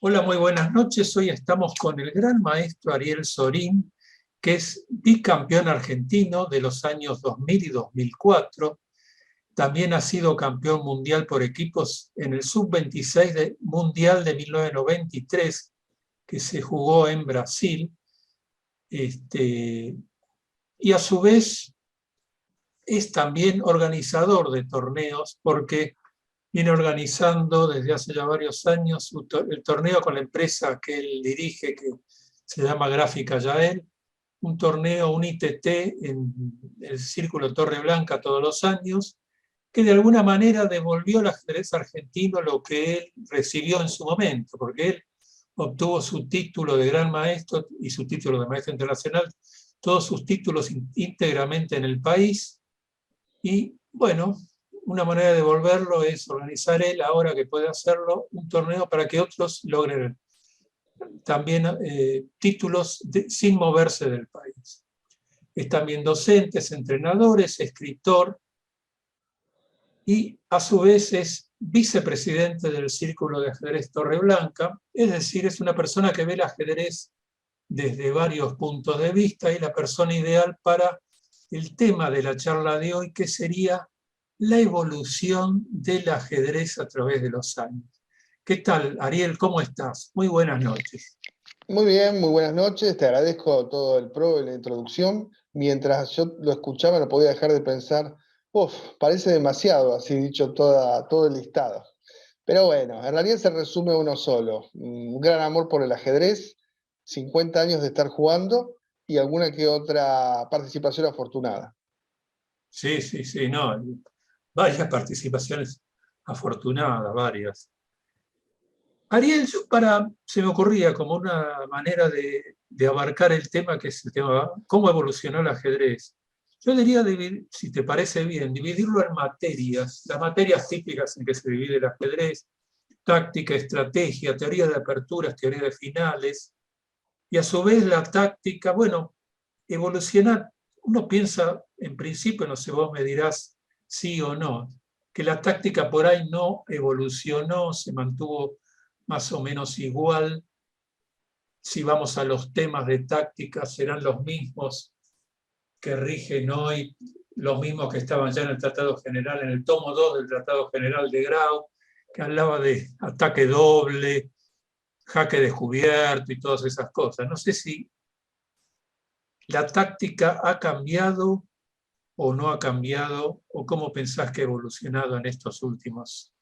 Hola, muy buenas noches. Hoy estamos con el gran maestro Ariel Sorín, que es bicampeón argentino de los años 2000 y 2004. También ha sido campeón mundial por equipos en el sub-26 mundial de 1993, que se jugó en Brasil. Y a su vez es también organizador de torneos, porque viene organizando desde hace ya varios años el torneo con la empresa que él dirige, que se llama Gráfica Yael, un torneo, un ITT en el Círculo Torre Blanca todos los años, que de alguna manera devolvió al ajedrez argentino lo que él recibió en su momento, porque él obtuvo su título de gran maestro y su título de maestro internacional, todos sus títulos íntegramente en el país, y bueno, una manera de devolverlo es organizar él, ahora que puede hacerlo, un torneo para que otros logren también títulos sin moverse del país. Es también docente, es entrenador, es escritor y a su vez es vicepresidente del Círculo de Ajedrez Torre Blanca, es decir, es una persona que ve el ajedrez desde varios puntos de vista y la persona ideal para el tema de la charla de hoy, que sería la evolución del ajedrez a través de los años. ¿Qué tal, Ariel? ¿Cómo estás? Muy buenas noches. Muy bien, muy buenas noches. Te agradezco todo el pro y la introducción. Mientras yo lo escuchaba, no podía dejar de pensar, uff, parece demasiado, así dicho, todo el listado. Pero bueno, en realidad se resume a uno solo. Un gran amor por el ajedrez, 50 años de estar jugando y alguna que otra participación afortunada. Sí, sí, sí, no. Varias participaciones afortunadas, varias. Ariel, se me ocurría como una manera de abarcar el tema, que es el tema, cómo evolucionó el ajedrez. Yo diría, si te parece bien, dividirlo en materias, las materias típicas en que se divide el ajedrez: táctica, estrategia, teoría de aperturas, teoría de finales, y a su vez la táctica, bueno, evolucionar. Uno piensa, en principio, no sé, vos me dirás sí o no, que la táctica por ahí no evolucionó, se mantuvo más o menos igual. Si vamos a los temas de táctica, serán los mismos que rigen hoy, los mismos que estaban ya en el Tratado General, en el tomo 2 del Tratado General de Grau, que hablaba de ataque doble, jaque descubierto y todas esas cosas. No sé si la táctica ha cambiado o no ha cambiado, o cómo pensás que ha evolucionado en estos últimos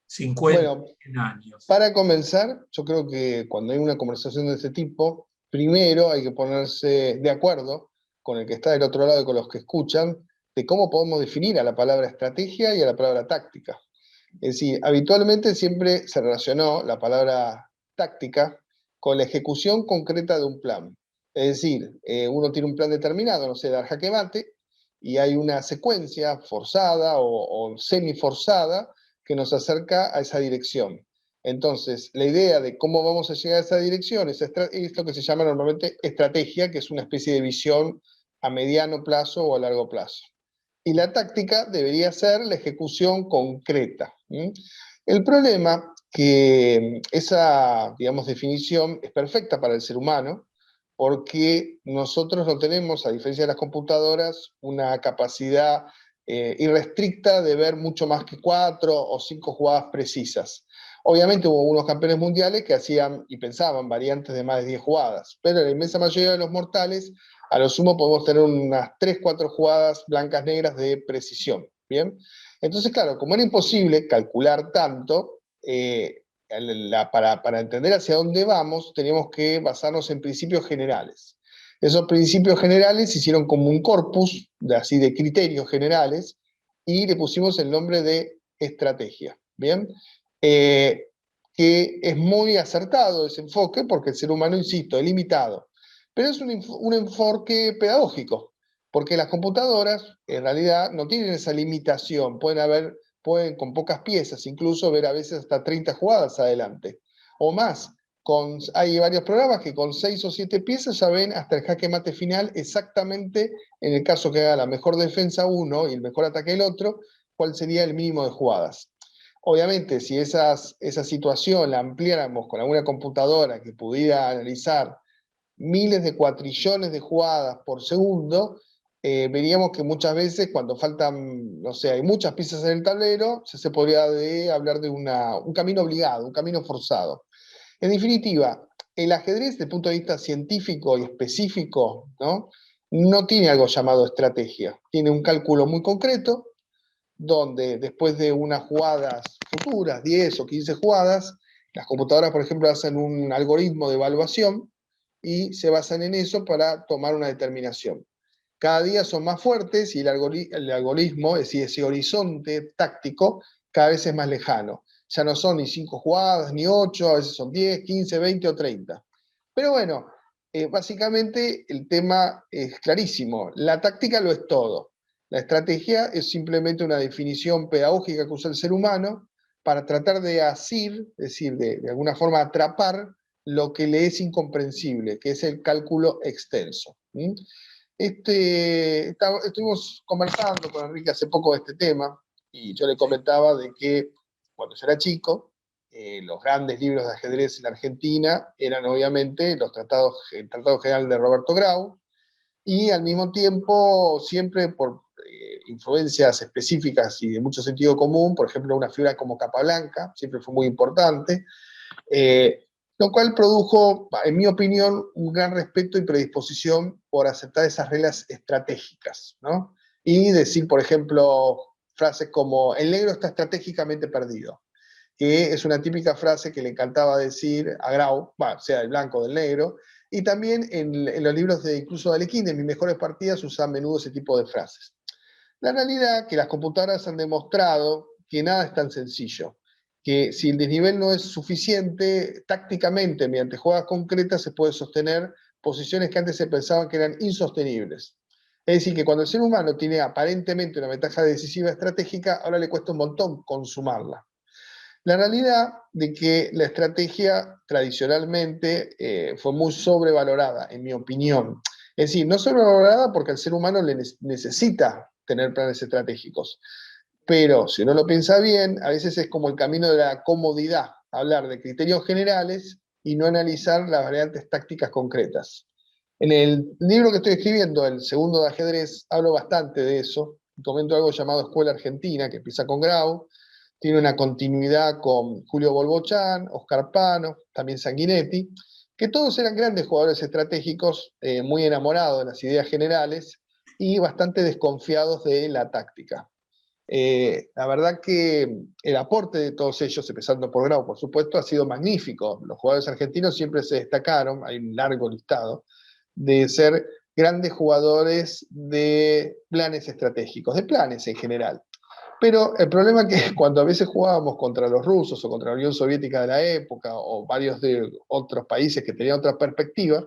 50 Bueno, 100 años. para comenzar, yo creo que cuando hay una conversación de este tipo, primero hay que ponerse de acuerdo con el que está del otro lado y con los que escuchan, de cómo podemos definir a la palabra estrategia y a la palabra táctica. Es decir, habitualmente siempre se relacionó la palabra táctica con la ejecución concreta de un plan. Es decir, uno tiene un plan determinado, no sé, dar jaque mate, y hay una secuencia forzada o semi-forzada que nos acerca a esa dirección. Entonces, la idea de cómo vamos a llegar a esa dirección es lo que se llama normalmente estrategia, que es una especie de visión a mediano plazo o a largo plazo. Y la táctica debería ser la ejecución concreta. El problema que esa, digamos, definición es perfecta para el ser humano, porque nosotros no tenemos, a diferencia de las computadoras, una capacidad irrestricta de ver mucho más que 4 o 5 jugadas precisas. Obviamente hubo unos campeones mundiales que hacían y pensaban variantes de más de 10 jugadas, pero la inmensa mayoría de los mortales, a lo sumo podemos tener unas 3, 4 jugadas blancas-negras de precisión. ¿Bien? Entonces, claro, como era imposible calcular tanto, para entender hacia dónde vamos, teníamos que basarnos en principios generales. Esos principios generales se hicieron como un corpus, así de criterios generales, y le pusimos el nombre de estrategia. ¿Bien? Que es muy acertado ese enfoque, porque el ser humano, insisto, es limitado. Pero es un enfoque pedagógico, porque las computadoras en realidad no tienen esa limitación, pueden con pocas piezas incluso ver a veces hasta 30 jugadas adelante, o más. Hay varios programas que con 6 o 7 piezas ya ven hasta el jaque mate final exactamente, en el caso que haga la mejor defensa uno y el mejor ataque el otro, cuál sería el mínimo de jugadas. Obviamente, si esa situación la ampliáramos con alguna computadora que pudiera analizar miles de cuatrillones de jugadas por segundo, veríamos que muchas veces cuando faltan, no sé, hay muchas piezas en el tablero, se podría hablar de un camino obligado, un camino forzado. En definitiva, el ajedrez, desde el punto de vista científico y específico, no tiene algo llamado estrategia. Tiene un cálculo muy concreto, donde después de unas jugadas futuras, 10 o 15 jugadas, las computadoras, por ejemplo, hacen un algoritmo de evaluación y se basan en eso para tomar una determinación. Cada día son más fuertes y el algoritmo, es decir, ese horizonte táctico, cada vez es más lejano. Ya no son ni 5 jugadas, ni 8, a veces son 10, 15, 20 o 30. Pero bueno, básicamente el tema es clarísimo. La táctica lo es todo. La estrategia es simplemente una definición pedagógica que usa el ser humano para tratar de asir, es decir, de alguna forma atrapar lo que le es incomprensible, que es el cálculo extenso. Estuvimos conversando con Enrique hace poco de este tema, y yo le comentaba de que cuando yo era chico, los grandes libros de ajedrez en la Argentina eran obviamente el Tratado General de Roberto Grau, y al mismo tiempo, siempre por influencias específicas y de mucho sentido común, por ejemplo, una figura como Capablanca, siempre fue muy importante, lo cual produjo, en mi opinión, un gran respeto y predisposición por aceptar esas reglas estratégicas, ¿no? Y decir, por ejemplo, frases como, el negro está estratégicamente perdido, que es una típica frase que le encantaba decir a Grau, sea del blanco o del negro, y también en los libros de incluso de Alekhine, en Mis mejores partidas, usa a menudo ese tipo de frases. La realidad es que las computadoras han demostrado que nada es tan sencillo, que si el desnivel no es suficiente, tácticamente, mediante jugadas concretas, se puede sostener posiciones que antes se pensaban que eran insostenibles. Es decir, que cuando el ser humano tiene aparentemente una ventaja decisiva estratégica, ahora le cuesta un montón consumarla. La realidad de que la estrategia tradicionalmente fue muy sobrevalorada, en mi opinión. Es decir, no sobrevalorada porque al ser humano le necesita tener planes estratégicos, pero si uno lo piensa bien, a veces es como el camino de la comodidad, hablar de criterios generales y no analizar las variantes tácticas concretas. En el libro que estoy escribiendo, el segundo de ajedrez, hablo bastante de eso, comento algo llamado Escuela Argentina, que empieza con Grau, tiene una continuidad con Julio Bolbochán, Oscar Pano, también Sanguinetti, que todos eran grandes jugadores estratégicos, muy enamorados de las ideas generales y bastante desconfiados de la táctica. La verdad que el aporte de todos ellos, empezando por Grau, por supuesto, ha sido magnífico. Los jugadores argentinos siempre se destacaron, hay un largo listado, de ser grandes jugadores de planes estratégicos, de planes en general. Pero el problema es que cuando a veces jugábamos contra los rusos o contra la Unión Soviética de la época o varios de otros países que tenían otra perspectiva,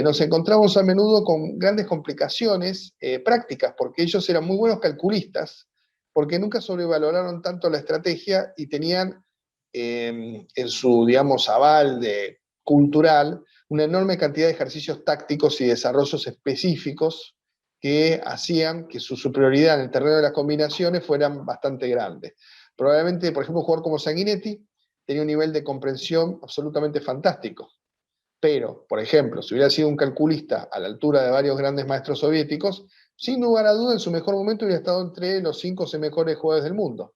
nos encontramos a menudo con grandes complicaciones prácticas, porque ellos eran muy buenos calculistas, porque nunca sobrevaloraron tanto la estrategia y tenían en su, digamos, aval cultural una enorme cantidad de ejercicios tácticos y desarrollos específicos que hacían que su superioridad en el terreno de las combinaciones fueran bastante grandes. Probablemente, por ejemplo, un jugador como Sanguinetti tenía un nivel de comprensión absolutamente fantástico. Pero, por ejemplo, si hubiera sido un calculista a la altura de varios grandes maestros soviéticos, sin lugar a duda, en su mejor momento hubiera estado entre los 5 o 6 mejores jugadores del mundo.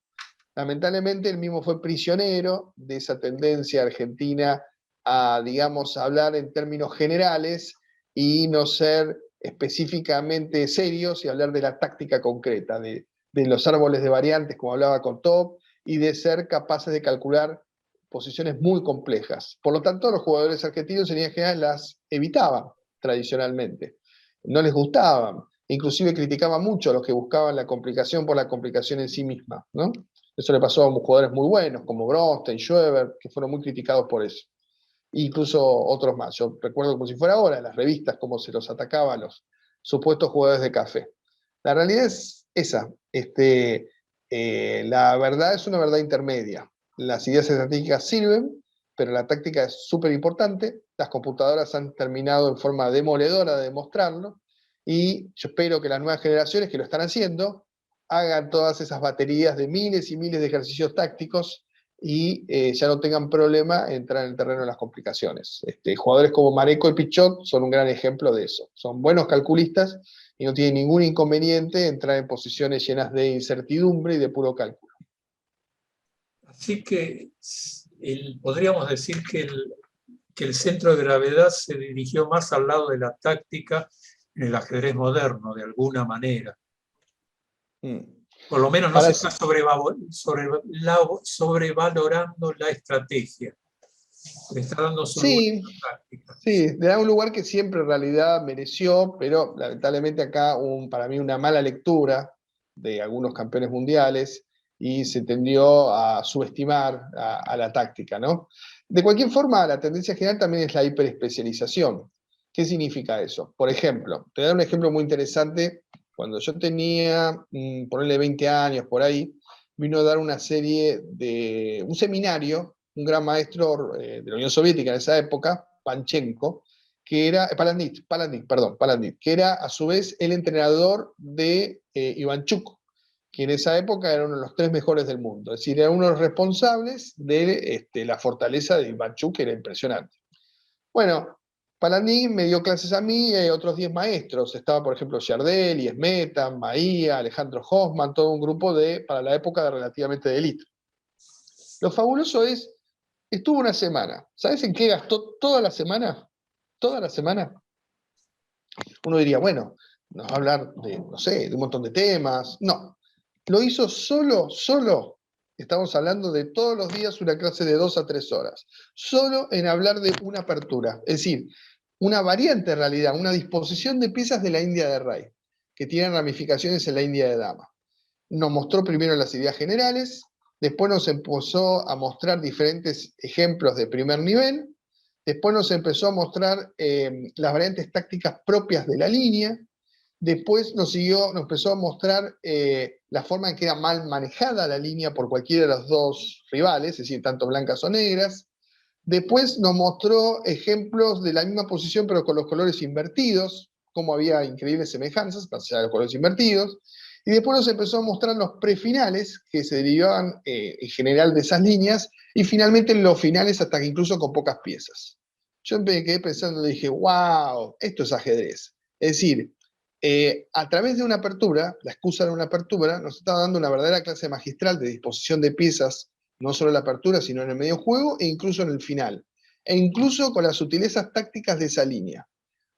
Lamentablemente, él mismo fue prisionero de esa tendencia argentina a, digamos, hablar en términos generales y no ser específicamente serios y hablar de la táctica concreta, de los árboles de variantes, como hablaba con Top, y de ser capaces de calcular posiciones muy complejas. Por lo tanto, los jugadores argentinos en líneas generales las evitaban tradicionalmente. No les gustaban. Inclusive criticaban mucho a los que buscaban la complicación por la complicación en sí misma, ¿no? Eso le pasó a jugadores muy buenos, como Bronstein, Schoeber, que fueron muy criticados por eso. E incluso otros más. Yo recuerdo como si fuera ahora, en las revistas, cómo se los atacaba a los supuestos jugadores de café. La realidad es esa. La verdad es una verdad intermedia. Las ideas estratégicas sirven, pero la táctica es súper importante. Las computadoras han terminado en forma demoledora de demostrarlo, y yo espero que las nuevas generaciones que lo están haciendo hagan todas esas baterías de miles y miles de ejercicios tácticos y ya no tengan problema en entrar en el terreno de las complicaciones. Jugadores como Mareco y Pichot son un gran ejemplo de eso. Son buenos calculistas y no tienen ningún inconveniente en entrar en posiciones llenas de incertidumbre y de puro cálculo. Así que podríamos decir que el centro de gravedad se dirigió más al lado de la táctica en el ajedrez moderno, de alguna manera. Por lo menos no se está sobrevalorando la estrategia. Le está dando su lugar a la táctica. Sí, le da un lugar que siempre en realidad mereció, pero lamentablemente acá para mí una mala lectura de algunos campeones mundiales y se tendió a subestimar a la táctica, ¿no? De cualquier forma, la tendencia general también es la hiperespecialización. ¿Qué significa eso? Por ejemplo, te voy a dar un ejemplo muy interesante. Cuando yo tenía, ponerle 20 años por ahí, vino a dar un seminario, un gran maestro de la Unión Soviética en esa época, Panchenko, que era, Palandit, que era a su vez el entrenador de Ivanchuk, que en esa época era uno de los 3 mejores del mundo. Es decir, era uno de los responsables de la fortaleza de Ivanchuk, que era impresionante. Bueno, Palandín me dio clases a mí y otros 10 maestros. Estaba, por ejemplo, Yardel, Smetan, Maía, Alejandro Hoffman, todo un grupo para la época relativamente de élite. Lo fabuloso es, estuvo una semana. ¿Sabes en qué gastó toda la semana? Toda la semana. Uno diría, bueno, nos va a hablar de, no sé, de un montón de temas. No, lo hizo solo, estamos hablando de todos los días una clase de 2 a 3 horas, solo en hablar de una apertura, es decir, una variante en realidad, una disposición de piezas de la India de Rey, que tienen ramificaciones en la India de Dama. Nos mostró primero las ideas generales, después nos empezó a mostrar diferentes ejemplos de primer nivel, después nos empezó a mostrar las variantes tácticas propias de la línea, después nos empezó a mostrar la forma en que era mal manejada la línea por cualquiera de los 2 rivales, es decir, tanto blancas o negras. Después nos mostró ejemplos de la misma posición pero con los colores invertidos, cómo había increíbles semejanzas, para allá de los colores invertidos. Y después nos empezó a mostrar los prefinales que se derivaban en general de esas líneas y finalmente los finales hasta que incluso con pocas piezas. Yo me quedé pensando y dije, wow, esto es ajedrez. Es decir, a través de una apertura, la excusa de una apertura, nos estaba dando una verdadera clase magistral de disposición de piezas, no solo en la apertura, sino en el medio juego e incluso en el final. E incluso con las sutilezas tácticas de esa línea.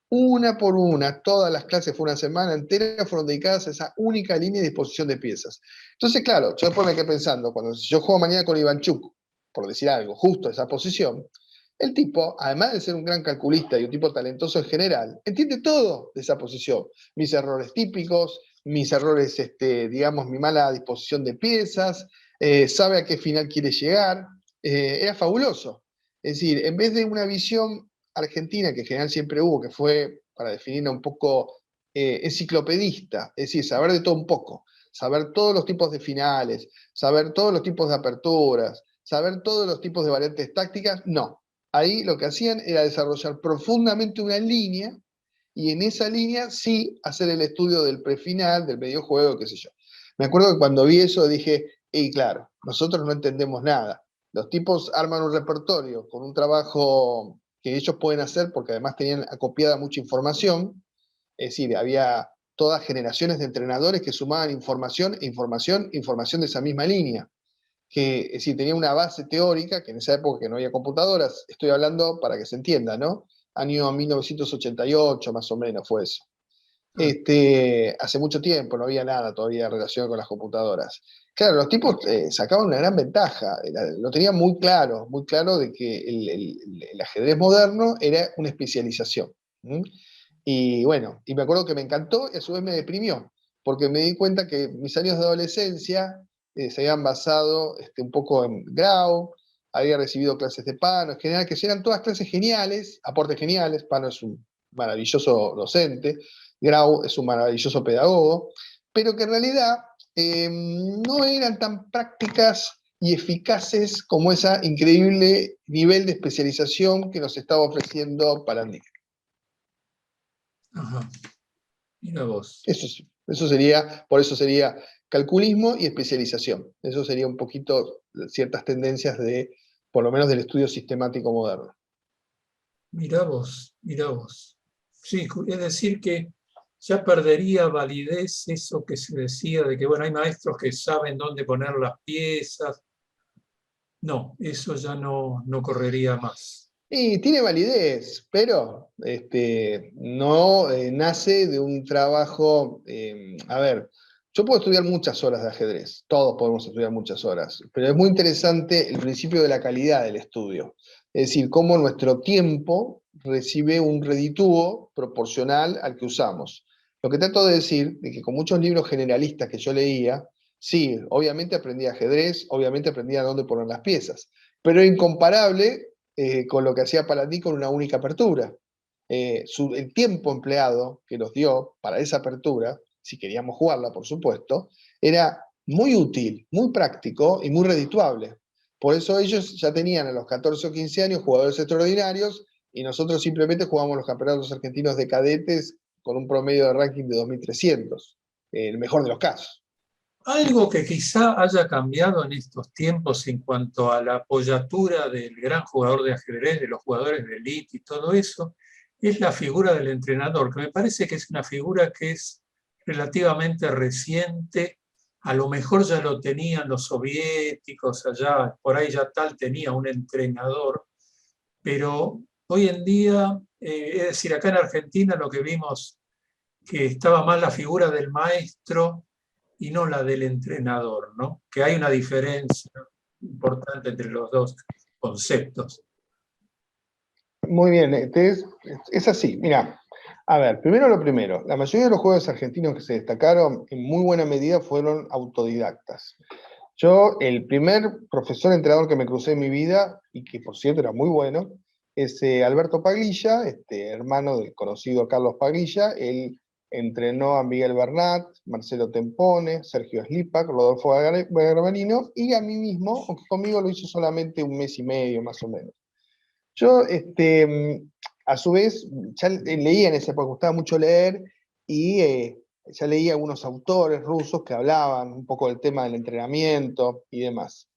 Una por una, todas las clases, fue una semana entera, fueron dedicadas a esa única línea de disposición de piezas. Entonces, claro, yo después me quedé pensando, cuando yo juego mañana con Ivanchuk, por decir algo, justo esa posición, el tipo, además de ser un gran calculista y un tipo talentoso en general, entiende todo de esa posición. Mis errores típicos, mis errores, digamos, mi mala disposición de piezas, sabe a qué final quiere llegar. Era fabuloso. Es decir, en vez de una visión argentina, que en general siempre hubo, que fue, para definirla un poco, enciclopedista, es decir, saber de todo un poco, saber todos los tipos de finales, saber todos los tipos de aperturas, saber todos los tipos de variantes tácticas, no. Ahí lo que hacían era desarrollar profundamente una línea y en esa línea sí hacer el estudio del prefinal, del medio juego, qué sé yo. Me acuerdo que cuando vi eso dije, y claro, nosotros no entendemos nada. Los tipos arman un repertorio con un trabajo que ellos pueden hacer porque además tenían acopiada mucha información, es decir, había todas generaciones de entrenadores que sumaban información de esa misma línea, que es decir, tenía una base teórica, que en esa época que no había computadoras, estoy hablando para que se entienda, ¿no? Año 1988 más o menos fue eso. Hace mucho tiempo no había nada todavía relacionado con las computadoras. Claro, los tipos sacaban una gran ventaja, lo tenían muy claro de que el ajedrez moderno era una especialización. Y bueno, y me acuerdo que me encantó y a su vez me deprimió, porque me di cuenta que mis años de adolescencia se habían basado un poco en Grau, había recibido clases de Pano, en general, que eran todas clases geniales, aportes geniales. Pano es un maravilloso docente, Grau es un maravilloso pedagogo, pero que en realidad no eran tan prácticas y eficaces como ese increíble nivel de especialización que nos estaba ofreciendo Palandí. Ajá. Mira vos. Eso sí. Por eso sería calculismo y especialización. Eso sería un poquito ciertas tendencias por lo menos del estudio sistemático moderno. Mirá vos, mirá vos. Sí, es decir que ya perdería validez eso que se decía de que, bueno, hay maestros que saben dónde poner las piezas. No, eso ya no correría más. Y tiene validez, pero no nace de un trabajo. A ver, yo puedo estudiar muchas horas de ajedrez, todos podemos estudiar muchas horas, pero es muy interesante el principio de la calidad del estudio. Es decir, cómo nuestro tiempo recibe un reditúo proporcional al que usamos. Lo que trato de decir es que con muchos libros generalistas que yo leía, sí, obviamente aprendí ajedrez, obviamente aprendí a dónde poner las piezas, pero incomparable con lo que hacía Paladí con una única apertura. El tiempo empleado que nos dio para esa apertura, si queríamos jugarla, por supuesto, era muy útil, muy práctico y muy redituable. Por eso ellos ya tenían a los 14 o 15 años jugadores extraordinarios y nosotros simplemente jugábamos los campeonatos argentinos de cadetes con un promedio de ranking de 2300, el mejor de los casos. Algo que quizá haya cambiado en estos tiempos en cuanto a la apoyatura del gran jugador de ajedrez, de los jugadores de élite y todo eso, es la figura del entrenador, que me parece que es una figura que es relativamente reciente. A lo mejor ya lo tenían los soviéticos, allá por ahí ya tal tenía un entrenador, pero hoy en día, es decir, acá en Argentina lo que vimos que estaba más la figura del maestro y no la del entrenador, ¿no? Que hay una diferencia importante entre los dos conceptos. Muy bien, es así. Mira, a ver, primero lo primero. La mayoría de los jugadores argentinos que se destacaron en muy buena medida fueron autodidactas. Yo, el primer profesor entrenador que me crucé en mi vida, y que por cierto era muy bueno, es Alberto Paglilla, hermano del conocido Carlos Paglilla. Él entrenó a Miguel Bernat, Marcelo Tempone, Sergio Slipak, Rodolfo Garbanino, y a mí mismo, aunque conmigo lo hizo solamente un mes y medio más o menos. Yo, a su vez, ya leía en esa época, me gustaba mucho leer, y ya leía algunos autores rusos que hablaban un poco del tema del entrenamiento y demás.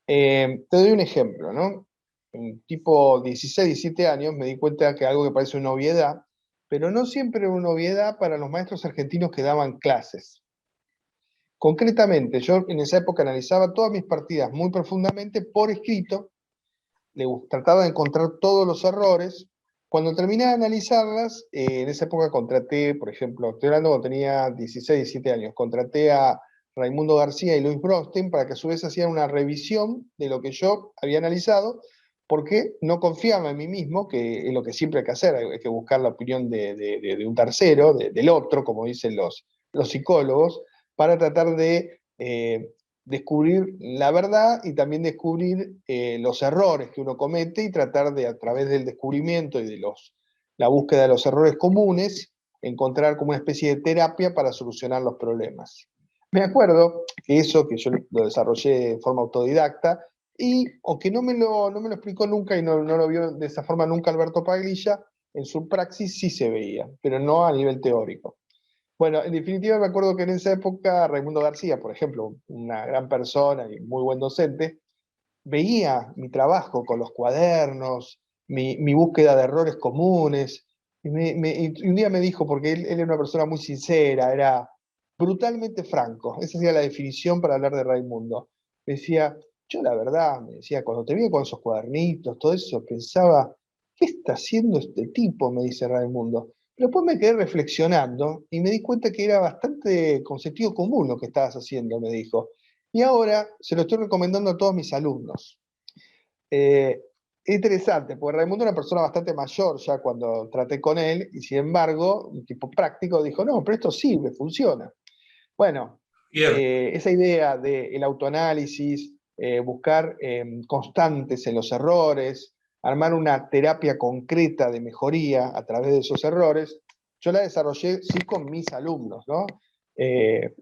Te doy un ejemplo, ¿no? Un tipo 16, 17 años, me di cuenta que algo que parece una obviedad, pero no siempre era una obviedad para los maestros argentinos que daban clases. Concretamente, yo en esa época analizaba todas mis partidas muy profundamente por escrito, trataba de encontrar todos los errores. Cuando terminé de analizarlas, en esa época contraté, por ejemplo, estoy hablando cuando tenía 16, 17 años, contraté a Raimundo García y Luis Bronstein para que a su vez hacían una revisión de lo que yo había analizado, porque no confiaba en mí mismo, que es lo que siempre hay que hacer, hay que buscar la opinión de un tercero, del otro, como dicen los psicólogos, para tratar de descubrir la verdad y también descubrir los errores que uno comete y tratar de, a través del descubrimiento y de la búsqueda de los errores comunes, encontrar como una especie de terapia para solucionar los problemas. Me acuerdo que eso, que yo lo desarrollé de forma autodidacta, y aunque no me lo explicó nunca y no lo vio de esa forma nunca Alberto Paglilla, en su praxis sí se veía, pero no a nivel teórico. Bueno, en definitiva me acuerdo que en esa época Raimundo García, por ejemplo, una gran persona y muy buen docente, veía mi trabajo con los cuadernos, mi búsqueda de errores comunes, y un día me dijo, porque él era una persona muy sincera, era brutalmente franco, esa sería la definición para hablar de Raimundo. Me decía, yo la verdad, me decía, cuando te vi con esos cuadernitos, todo eso, pensaba, ¿qué está haciendo este tipo? Me dice Raimundo. Pero después me quedé reflexionando y me di cuenta que era bastante con sentido común lo que estabas haciendo, me dijo. Y ahora se lo estoy recomendando a todos mis alumnos. Es interesante, porque Raimundo era una persona bastante mayor ya cuando traté con él, y sin embargo, un tipo práctico dijo, no, pero esto sirve, funciona. Bueno, esa idea del autoanálisis, buscar constantes en los errores, armar una terapia concreta de mejoría a través de esos errores, yo la desarrollé sí con mis alumnos, ¿no?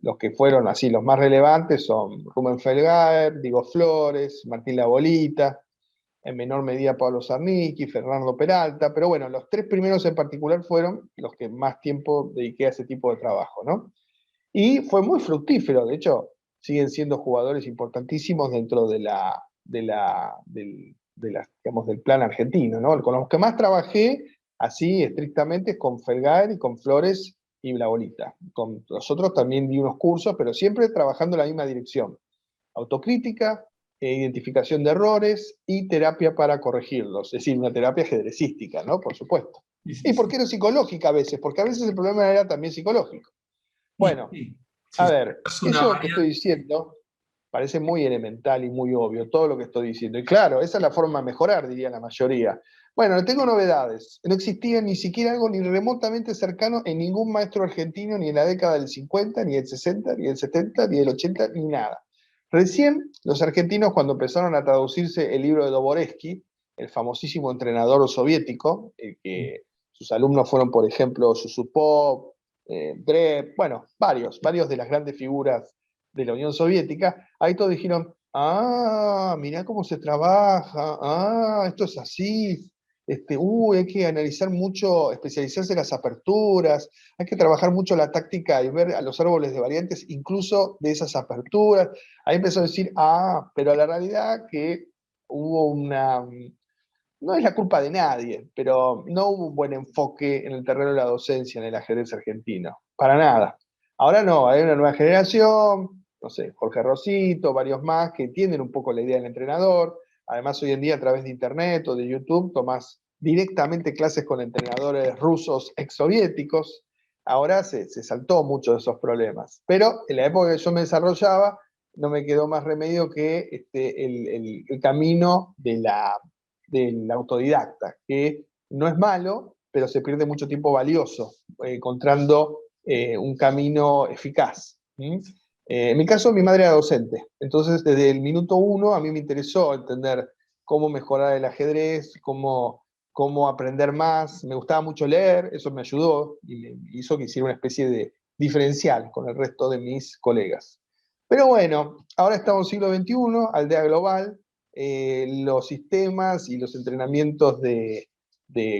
Los que fueron así, los más relevantes son Rubén Felgaer, Diego Flores, Martín Labolita, en menor medida Pablo Zarnicki, Fernando Peralta, pero bueno, los tres primeros en particular fueron los que más tiempo dediqué a ese tipo de trabajo, ¿no? Y fue muy fructífero, de hecho, siguen siendo jugadores importantísimos dentro digamos, del plan argentino, ¿no? Con los que más trabajé, así estrictamente, es con Felgaer y con Flores y la bolita. Con los otros también di unos cursos, pero siempre trabajando en la misma dirección. Autocrítica, identificación de errores y terapia para corregirlos. Es decir, una terapia ajedrecística, ¿no? Por supuesto. Sí, sí, ¿Y por sí. qué no psicológica a veces? Porque a veces el problema era también psicológico. Y Bueno, sí, sí, a sí, ver, es una eso que estoy variante. diciendo parece muy elemental y muy obvio, todo lo que estoy diciendo. Y claro, esa es la forma de mejorar, diría la mayoría. Bueno, no tengo novedades. No existía ni siquiera algo ni remotamente cercano en ningún maestro argentino, ni en la década del 50, ni del 60, ni del 70, ni del 80, ni nada. Recién los argentinos, cuando empezaron a traducirse el libro de Doborevsky, el famosísimo entrenador soviético, el que sus alumnos fueron, por ejemplo, Yusupov, Greb, bueno, varios de las grandes figuras de la Unión Soviética, ahí todos dijeron, ah, mirá cómo se trabaja, ah, esto es así, hay que analizar mucho, especializarse en las aperturas, hay que trabajar mucho la táctica y ver a los árboles de variantes, incluso de esas aperturas. Ahí empezó a decir, ah, pero la realidad que hubo no es la culpa de nadie, pero no hubo un buen enfoque en el terreno de la docencia en el ajedrez argentino, para nada. Ahora no, hay una nueva generación, no sé, Jorge Rosito, varios más que entienden un poco la idea del entrenador. Además, hoy en día a través de internet o de YouTube tomás directamente clases con entrenadores rusos exsoviéticos. Ahora se saltó mucho de esos problemas. Pero en la época que yo me desarrollaba, no me quedó más remedio que el camino del autodidacta, que no es malo, pero se pierde mucho tiempo valioso encontrando un camino eficaz. En mi caso, mi madre era docente, entonces desde el minuto uno a mí me interesó entender cómo mejorar el ajedrez, cómo aprender más. Me gustaba mucho leer, eso me ayudó y me hizo que hiciera una especie de diferencial con el resto de mis colegas. Pero bueno, ahora estamos en siglo XXI, aldea global, los sistemas y los entrenamientos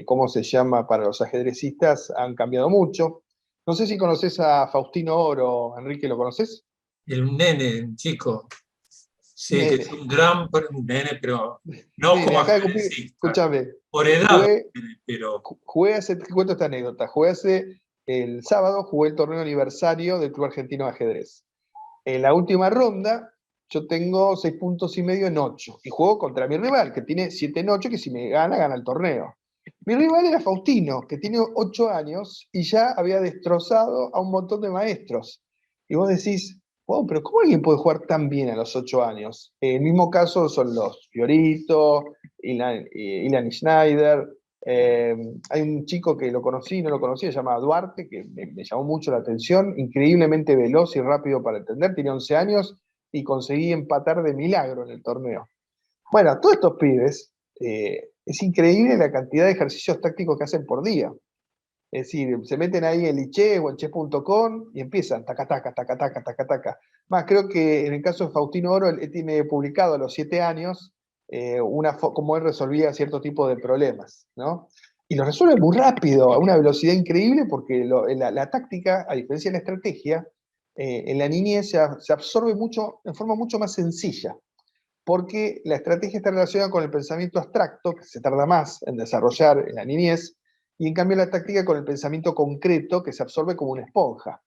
¿cómo se llama?, para los ajedrecistas han cambiado mucho. No sé si conoces a Faustino Oro, Enrique, ¿lo conoces? El nene, un chico, sí, que es Nene, un nene, pero no nene, como acá de cumplir, ajedrecista, escúchame, por edad, jugué, pero te cuento esta anécdota, jugué hace el sábado, jugué el torneo aniversario del Club Argentino de Ajedrez. En la última ronda, yo tengo 6,5 puntos en 8. Y juego contra mi rival, que tiene 7 en 8, que si me gana, gana el torneo. Mi rival era Faustino, que tiene 8 años y ya había destrozado a un montón de maestros. Y vos decís, wow, pero ¿cómo alguien puede jugar tan bien a los 8 años? El mismo caso son los Fiorito, Ilan Schneider. Hay un chico que lo conocí, no lo conocía, se llama Duarte, que me llamó mucho la atención, increíblemente veloz y rápido para entender, tenía 11 años y conseguí empatar de milagro en el torneo. Bueno, todos estos pibes, es increíble la cantidad de ejercicios tácticos que hacen por día. Es decir, se meten ahí en el Che o en Che.com y empiezan, taca, taca, taca, taca, taca, taca. Más, creo que en el caso de Faustino Oro, él tiene publicado a los 7 años cómo él resolvía cierto tipo de problemas, ¿no? Y lo resuelve muy rápido, a una velocidad increíble, porque la táctica, a diferencia de la estrategia, en la niñez se absorbe mucho, en forma mucho más sencilla, porque la estrategia está relacionada con el pensamiento abstracto, que se tarda más en desarrollar en la niñez, y en cambio la táctica con el pensamiento concreto, que se absorbe como una esponja.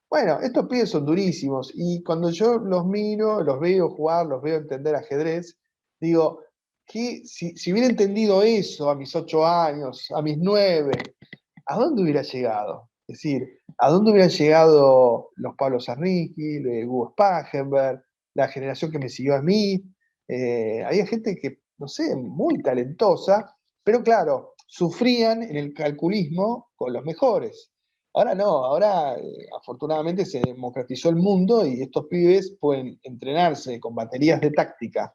Bueno, estos pibes son durísimos, y cuando yo los miro, los veo jugar, los veo entender ajedrez, digo, que si hubiera entendido eso a mis 8 años, a mis 9, ¿a dónde hubiera llegado? Es decir, ¿a dónde hubieran llegado los Pablo Sarniki, Hugo Spangenberg, la generación que me siguió a mí? Había gente que, no sé, muy talentosa, pero claro, sufrían en el calculismo con los mejores. Ahora no, ahora afortunadamente se democratizó el mundo y estos pibes pueden entrenarse con baterías de táctica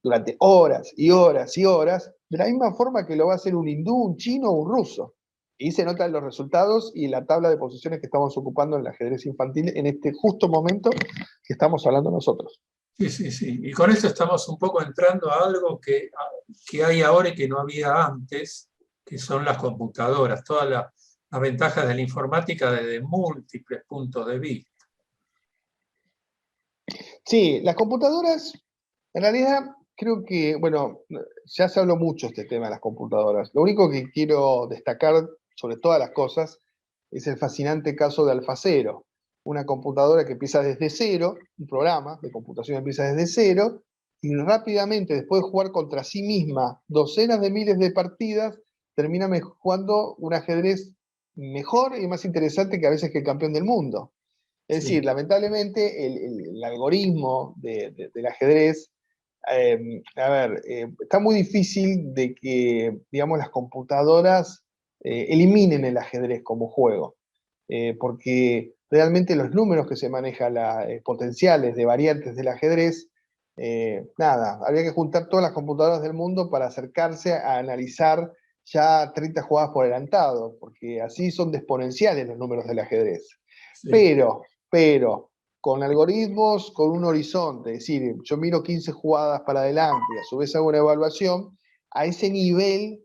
durante horas y horas y horas, de la misma forma que lo va a hacer un hindú, un chino o un ruso. Y se notan los resultados y la tabla de posiciones que estamos ocupando en el ajedrez infantil en este justo momento que estamos hablando nosotros. sí, sí, sí. Y con esto estamos un poco entrando a algo que hay ahora y que no había antes, que son las computadoras, toda las ventajas de la informática desde múltiples puntos de vista. Sí, las computadoras, en realidad, creo que, bueno, ya se habló mucho este tema de las computadoras. Lo único que quiero destacar sobre todas las cosas es el fascinante caso de AlphaZero, una computadora que empieza desde cero, un programa de computación empieza desde cero, y rápidamente, después de jugar contra sí misma docenas de miles de partidas, termina jugando un ajedrez mejor y más interesante que a veces que el campeón del mundo. Es decir, Sí. lamentablemente el algoritmo del ajedrez, está muy difícil de que, digamos, las computadoras eliminen el ajedrez como juego, porque realmente los números que se manejan, potenciales de variantes del ajedrez, nada, habría que juntar todas las computadoras del mundo para acercarse a analizar ya 30 jugadas por adelantado, porque así son exponenciales los números del ajedrez. Sí. Pero, con algoritmos, con un horizonte, es decir, yo miro 15 jugadas para adelante y a su vez hago una evaluación, a ese nivel,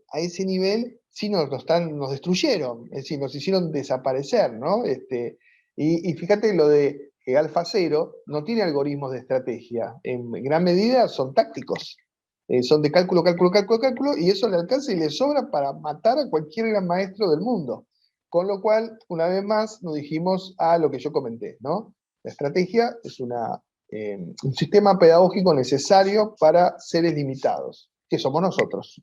sí nos destruyeron, es decir, nos hicieron desaparecer, ¿no? Y fíjate lo de que AlphaZero no tiene algoritmos de estrategia, en gran medida son tácticos. Son de cálculo, y eso le alcanza y le sobra para matar a cualquier gran maestro del mundo. Con lo cual, una vez más, nos dijimos a lo que yo comenté, ¿no? La estrategia es un sistema pedagógico necesario para seres limitados, que somos nosotros.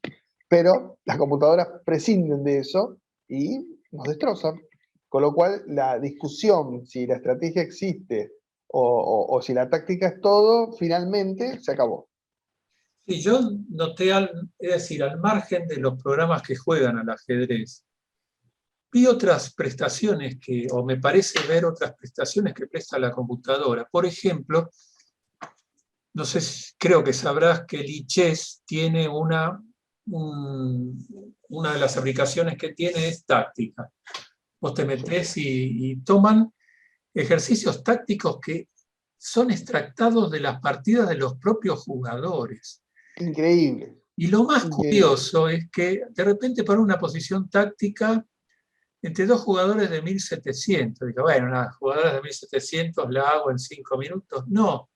Pero las computadoras prescinden de eso y nos destrozan. Con lo cual, la discusión si la estrategia existe o si la táctica es todo, finalmente se acabó. Sí, yo noté, es decir, al margen de los programas que juegan al ajedrez, vi otras prestaciones o me parece ver otras prestaciones que presta la computadora. Por ejemplo, no sé, creo que sabrás que el iChess tiene una de las aplicaciones que tiene es táctica. Vos te metés y toman ejercicios tácticos que son extractados de las partidas de los propios jugadores. Increíble. Y lo más Increíble. curioso es que de repente para una posición táctica entre dos jugadores de 1700, digo, bueno, nada, jugadores de 1700 la hago en 5 minutos. No,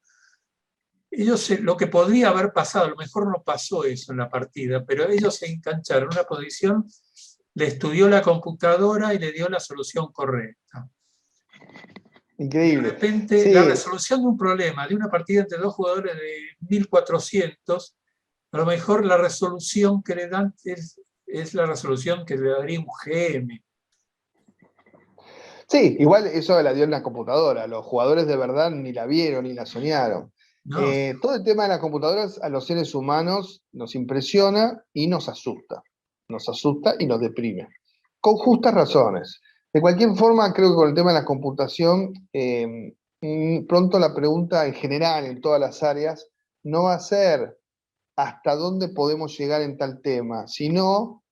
ellos lo que podría haber pasado, a lo mejor no pasó eso en la partida, pero ellos se engancharon en una posición, le estudió la computadora y le dio la solución correcta. De Increíble. repente, la Sí, resolución de un problema, de una partida entre dos jugadores de 1400, a lo mejor la resolución que le dan es la resolución que le daría un GM. sí, igual eso la dio en la computadora. Los jugadores de verdad ni la vieron ni la soñaron. ¿No? Todo el tema de las computadoras a los seres humanos nos impresiona y nos asusta. Nos asusta y nos deprime. Con justas razones. De cualquier forma, creo que con el tema de la computación, pronto la pregunta en general, en todas las áreas, no va a ser hasta dónde podemos llegar en tal tema, sino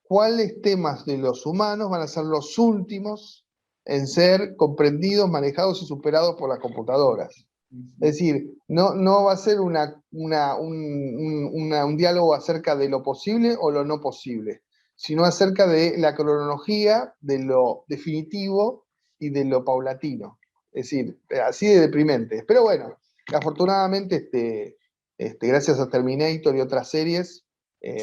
cuáles temas de los humanos van a ser los últimos en ser comprendidos, manejados y superados por las computadoras. Es decir, no va a ser un diálogo acerca de lo posible o lo no posible, sino acerca de la cronología de lo definitivo y de lo paulatino. Es decir, así de deprimente. Pero bueno, afortunadamente, gracias a Terminator y otras series,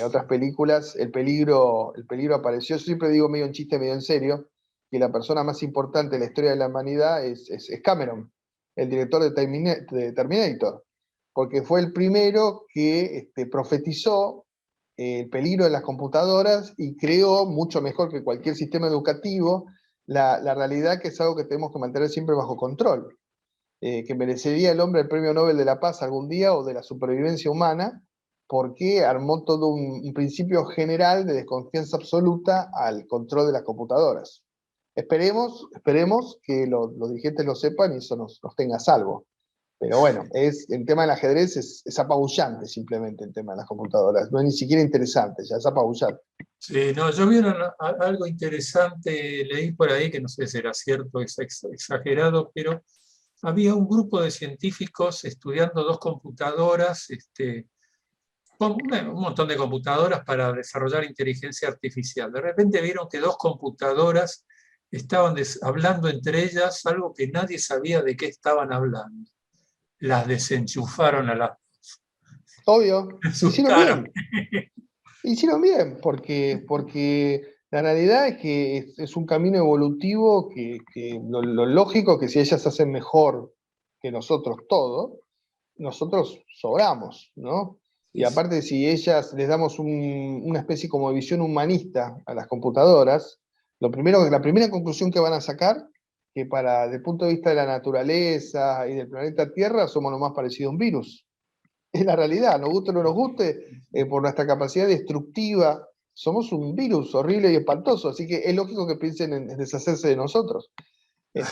otras películas, el peligro apareció. Yo siempre digo medio en chiste, medio en serio, que la persona más importante en la historia de la humanidad es Cameron, el director de Terminator, porque fue el primero que profetizó el peligro de las computadoras y creó, mucho mejor que cualquier sistema educativo, la realidad que es algo que tenemos que mantener siempre bajo control, que merecería el hombre el premio Nobel de la Paz algún día o de la supervivencia humana, porque armó todo un principio general de desconfianza absoluta al control de las computadoras. Esperemos que los dirigentes lo sepan y eso nos tenga a salvo. Pero bueno, el tema del ajedrez es apabullante simplemente el tema de las computadoras. No es ni siquiera interesante, ya es apabullante. Sí, no, yo vi algo interesante, leí por ahí, que no sé si era cierto, es exagerado, pero había un grupo de científicos estudiando dos computadoras, un montón de computadoras para desarrollar inteligencia artificial. De repente vieron que dos computadoras estaban hablando entre ellas algo que nadie sabía de qué estaban hablando. Las desenchufaron a las... Obvio, Me hicieron asustaron. bien. Hicieron bien, porque la realidad es que es un camino evolutivo que lo lógico es que si ellas hacen mejor que nosotros todo, nosotros sobramos, ¿no? Y Sí, sí. aparte, si ellas les damos una especie como de visión humanista a las computadoras, la primera conclusión que van a sacar, que desde el punto de vista de la naturaleza y del planeta Tierra, somos lo más parecido a un virus. Es la realidad, nos guste o no nos guste, por nuestra capacidad destructiva, somos un virus horrible y espantoso, así que es lógico que piensen en deshacerse de nosotros.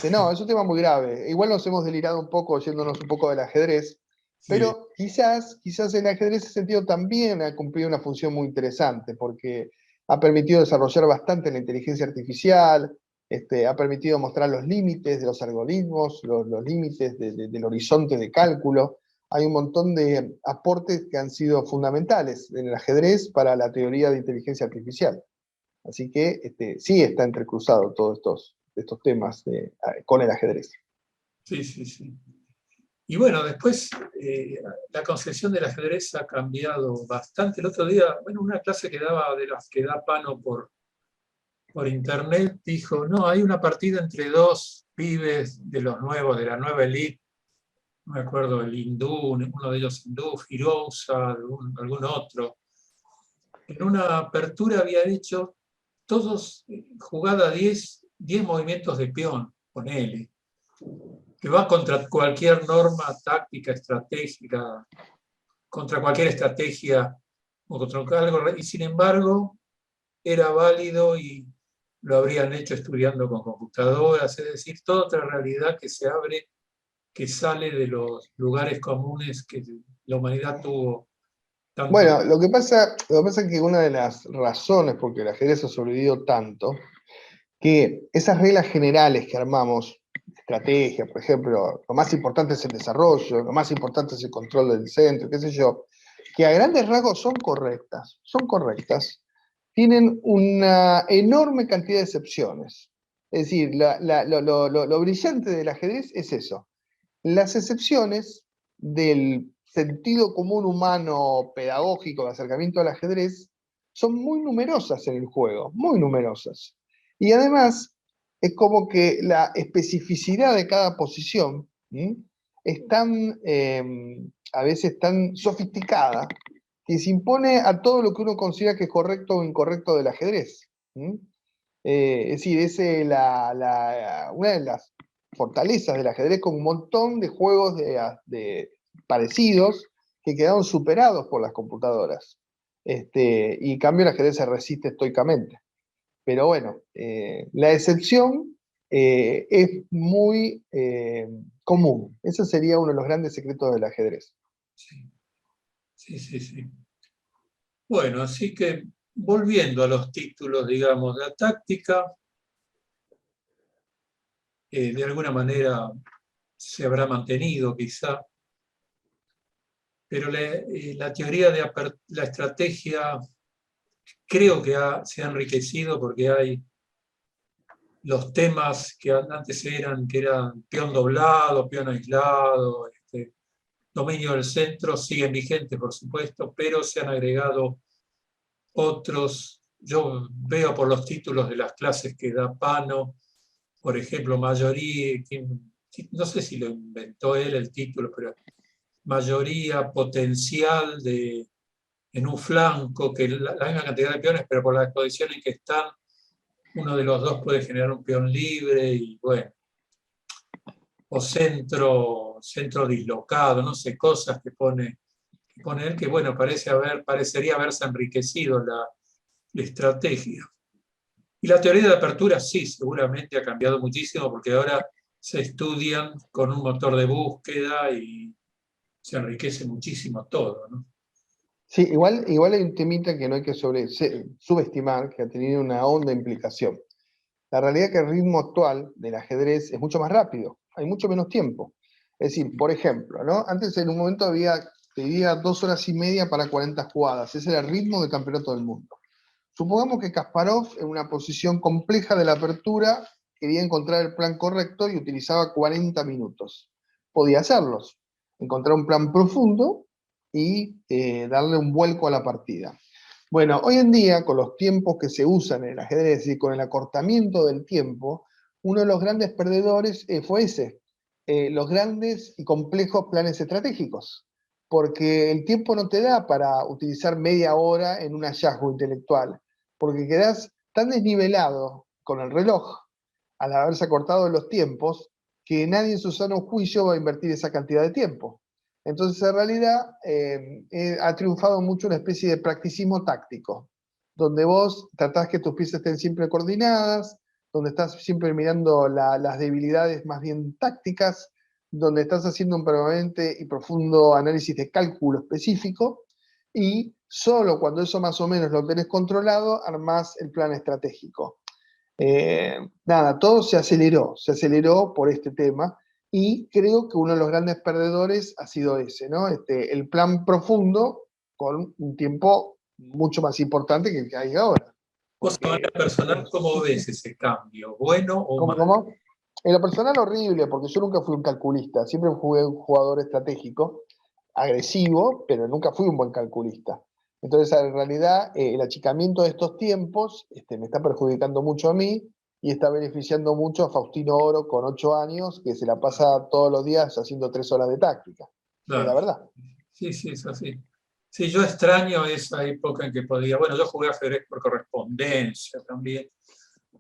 No, es un tema muy grave. Igual nos hemos delirado un poco yéndonos un poco del ajedrez, Sí. pero quizás el ajedrez en ese sentido también ha cumplido una función muy interesante, porque ha permitido desarrollar bastante la inteligencia artificial, ha permitido mostrar los límites de los algoritmos, los límites del horizonte de cálculo. Hay un montón de aportes que han sido fundamentales en el ajedrez para la teoría de inteligencia artificial. Así que sí está entrecruzado todos estos temas con el ajedrez. Sí, sí, sí. Y bueno, después la concepción del ajedrez ha cambiado bastante. El otro día, bueno, una clase que daba de las que da Pano por internet, dijo, no, hay una partida entre dos pibes de los nuevos, de la nueva elite, no me acuerdo, el hindú, uno de ellos hindú, Firouzja, algún otro. En una apertura había hecho todos, jugada 10 movimientos de peón, ponele, que va contra cualquier norma táctica, estratégica, contra cualquier estrategia o contra algo, y sin embargo era válido y lo habrían hecho estudiando con computadoras, es decir, toda otra realidad que se abre, que sale de los lugares comunes que la humanidad tuvo tanto Bueno, tiempo. lo que pasa es que una de las razones por que el ajedrez ha sobrevivido tanto, que esas reglas generales que armamos, estrategia, por ejemplo, lo más importante es el desarrollo, lo más importante es el control del centro, qué sé yo, que a grandes rasgos son correctas, tienen una enorme cantidad de excepciones. Es decir, lo brillante del ajedrez es eso. Las excepciones del sentido común humano pedagógico de acercamiento al ajedrez son muy numerosas en el juego, muy numerosas. Y además, es como que la especificidad de cada posición es a veces tan sofisticada, que se impone a todo lo que uno considera que es correcto o incorrecto del ajedrez. Es decir, una de las fortalezas del ajedrez con un montón de juegos parecidos que quedaron superados por las computadoras. Y en cambio el ajedrez se resiste estoicamente. Pero bueno, la excepción es muy común. Ese sería uno de los grandes secretos del ajedrez. Sí, sí, sí, sí. Bueno, así que volviendo a los títulos, digamos, la táctica, de alguna manera se habrá mantenido quizá, pero la teoría de la estrategia creo que se ha enriquecido porque hay los temas que antes que eran peón doblado, peón aislado, dominio del centro, siguen vigentes, por supuesto, pero se han agregado otros. Yo veo por los títulos de las clases que da Pano, por ejemplo, mayoría, no sé si lo inventó él el título, pero mayoría potencial en un flanco, que la misma cantidad de peones, pero por la exposición en que están, uno de los dos puede generar un peón libre y bueno, o centro dislocado, no sé, cosas que pone él que bueno, parecería haberse enriquecido la estrategia. Y la teoría de apertura sí, seguramente ha cambiado muchísimo porque ahora se estudian con un motor de búsqueda y se enriquece muchísimo todo, ¿no? Sí, igual hay un temita que no hay que subestimar, que ha tenido una honda implicación. La realidad es que el ritmo actual del ajedrez es mucho más rápido, hay mucho menos tiempo. Es decir, por ejemplo, ¿no? Antes en un momento había te diría 2 horas y media para 40 jugadas. Ese era el ritmo del campeonato del mundo. Supongamos que Kasparov, en una posición compleja de la apertura, quería encontrar el plan correcto y utilizaba 40 minutos. Podía hacerlos, encontrar un plan profundo y darle un vuelco a la partida. Bueno, hoy en día, con los tiempos que se usan en el ajedrez y con el acortamiento del tiempo, uno de los grandes perdedores fue ese, los grandes y complejos planes estratégicos, porque el tiempo no te da para utilizar media hora en un hallazgo intelectual, porque quedás tan desnivelado con el reloj al haberse acortado los tiempos que nadie en su sano juicio va a invertir esa cantidad de tiempo. Entonces, en realidad, ha triunfado mucho una especie de practicismo táctico, donde vos tratás que tus piezas estén siempre coordinadas, donde estás siempre mirando las debilidades más bien tácticas, donde estás haciendo un permanente y profundo análisis de cálculo específico, y solo cuando eso más o menos lo tenés controlado, armás el plan estratégico. Nada, todo se aceleró por este tema, y creo que uno de los grandes perdedores ha sido ese, ¿no? El plan profundo con un tiempo mucho más importante que el que hay ahora. Vos, de manera personal, ¿cómo ves ese cambio? ¿Bueno o ¿Cómo, malo? cómo? En lo personal horrible, porque yo nunca fui un calculista, siempre jugué un jugador estratégico, agresivo, pero nunca fui un buen calculista. Entonces, en realidad, el achicamiento de estos tiempos me está perjudicando mucho a mí y está beneficiando mucho a Faustino Oro con 8 años, que se la pasa todos los días haciendo 3 horas de táctica. Es la Claro. verdad. Sí, sí, es así. Sí, yo extraño esa época en que podía, bueno, yo jugué ajedrez por correspondencia también,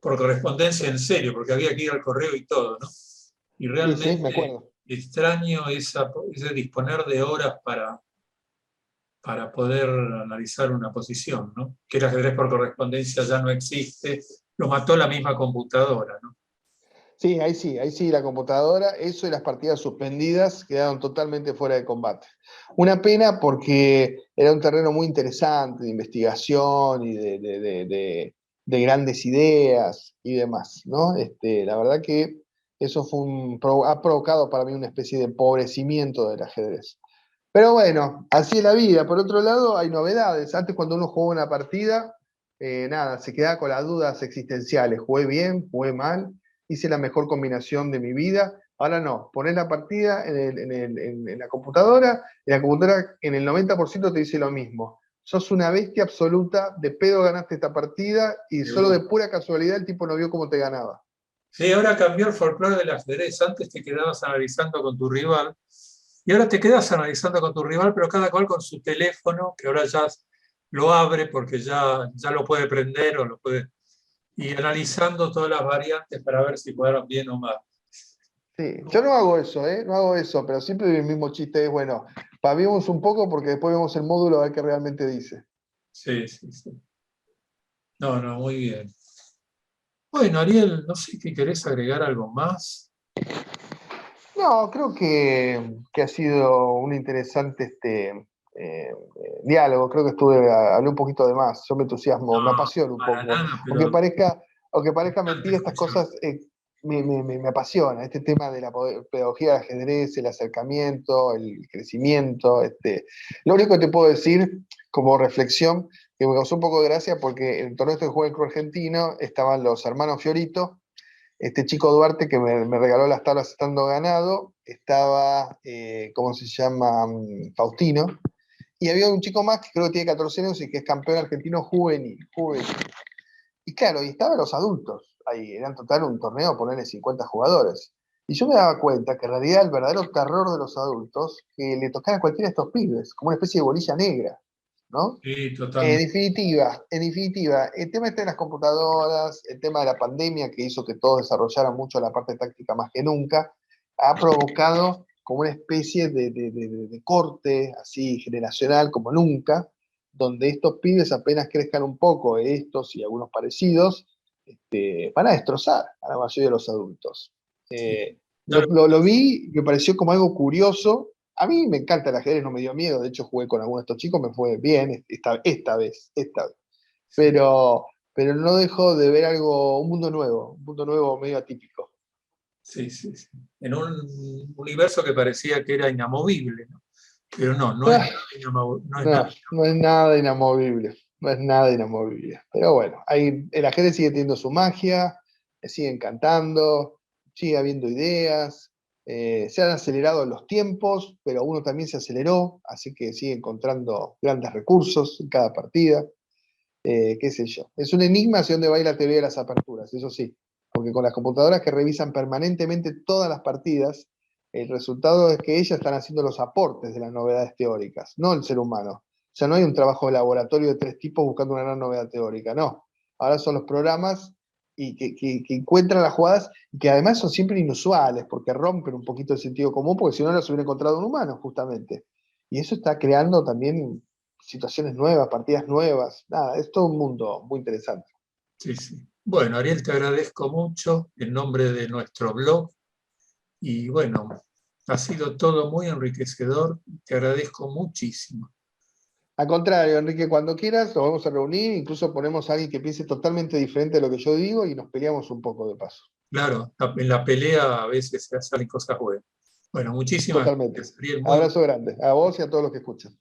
por correspondencia en serio, porque había que ir al correo y todo, ¿no? Y Sí, sí, me realmente acuerdo. extraño ese disponer de horas para poder analizar una posición, ¿no? Que el ajedrez por correspondencia ya no existe, lo mató la misma computadora, ¿no? Ahí sí, la computadora, eso y las partidas suspendidas quedaron totalmente fuera de combate. Una pena porque era un terreno muy interesante de investigación y de grandes ideas y demás, ¿no? La verdad que eso ha provocado para mí una especie de empobrecimiento del ajedrez. Pero bueno, así es la vida. Por otro lado, hay novedades. Antes, cuando uno jugaba una partida, nada, se quedaba con las dudas existenciales. ¿Jugué bien? ¿Jugué mal? ¿Hice la mejor combinación de mi vida? Ahora no, ponés la partida en la computadora, y la computadora en el 90% te dice lo mismo. Sos una bestia absoluta, de pedo ganaste esta partida, y solo de pura casualidad el tipo no vio cómo te ganaba. Sí, ahora cambió el folclore del ajedrez. Antes te quedabas analizando con tu rival y ahora te quedas analizando con tu rival, pero cada cual con su teléfono, que ahora ya lo abre porque ya lo puede prender o lo puede. Y analizando todas las variantes para ver si jugaron bien o mal. Sí, yo no hago eso, ¿eh? No hago eso, pero siempre el mismo chiste es, bueno, paviemos un poco porque después vemos el módulo a ver qué realmente dice. Sí, sí, sí. No, no, muy bien. Bueno, Ariel, no sé qué querés agregar algo más. No, creo que ha sido un interesante diálogo. Creo que hablé un poquito de más. Yo me entusiasmo, me No, apasiono un para poco. nada, Aunque pero parezca, aunque parezca te mentira, estas escuchar. cosas me apasiona. Este tema de la pedagogía de ajedrez, el acercamiento, el crecimiento. Lo único que te puedo decir como reflexión, que me causó un poco de gracia, porque en el torneo de juego del club argentino estaban los hermanos Fiorito, este chico Duarte que me regaló las tablas estando ganado, estaba, ¿cómo se llama? Faustino, y había un chico más que creo que tiene 14 años y que es campeón argentino juvenil. Y claro, y estaban los adultos, ahí era en total un torneo, ponerle 50 jugadores. Y yo me daba cuenta que en realidad el verdadero terror de los adultos, que le tocara a cualquiera de estos pibes, como una especie de bolilla negra, ¿no? Sí, totalmente. En definitiva, el tema está en las computadoras, el tema de la pandemia que hizo que todos desarrollaran mucho la parte táctica más que nunca, ha provocado como una especie de corte así generacional como nunca, donde estos pibes apenas crezcan un poco, estos y algunos parecidos, van a destrozar a la mayoría de los adultos. Sí. Lo vi, me pareció como algo curioso. A mí me encanta el ajedrez, no me dio miedo. De hecho, jugué con algunos de estos chicos, me fue bien esta vez. Sí, Pero no dejo de ver un mundo nuevo medio atípico. sí, sí, sí. En un universo que parecía que era inamovible, ¿no? Pero no es nada inamovible. No es No, nada. no es nada inamovible, no es nada inamovible. Pero bueno, ahí el ajedrez sigue teniendo su magia, siguen cantando, sigue habiendo ideas, se han acelerado los tiempos, pero uno también se aceleró, así que sigue encontrando grandes recursos en cada partida, qué sé yo. Es un enigma hacia dónde va a ir la teoría de las aperturas, eso sí, porque con las computadoras que revisan permanentemente todas las partidas, el resultado es que ellas están haciendo los aportes de las novedades teóricas, no el ser humano. O sea, no hay un trabajo de laboratorio de 3 tipos buscando una gran novedad teórica, no. Ahora son los programas y que encuentran las jugadas y que además son siempre inusuales, porque rompen un poquito el sentido común, porque si no las hubiera encontrado un humano, justamente. Y eso está creando también situaciones nuevas, partidas nuevas. Nada, es todo un mundo muy interesante. Sí, sí. Bueno, Ariel, te agradezco mucho en nombre de nuestro blog y bueno, ha sido todo muy enriquecedor. Te agradezco muchísimo. Al contrario, Enrique, cuando quieras nos vamos a reunir, incluso ponemos a alguien que piense totalmente diferente de lo que yo digo y nos peleamos un poco de paso. Claro, en la pelea a veces se salen cosas buenas. Bueno, muchísimas Totalmente. gracias, Ariel. Muy Abrazo grande a vos y a todos los que escuchan.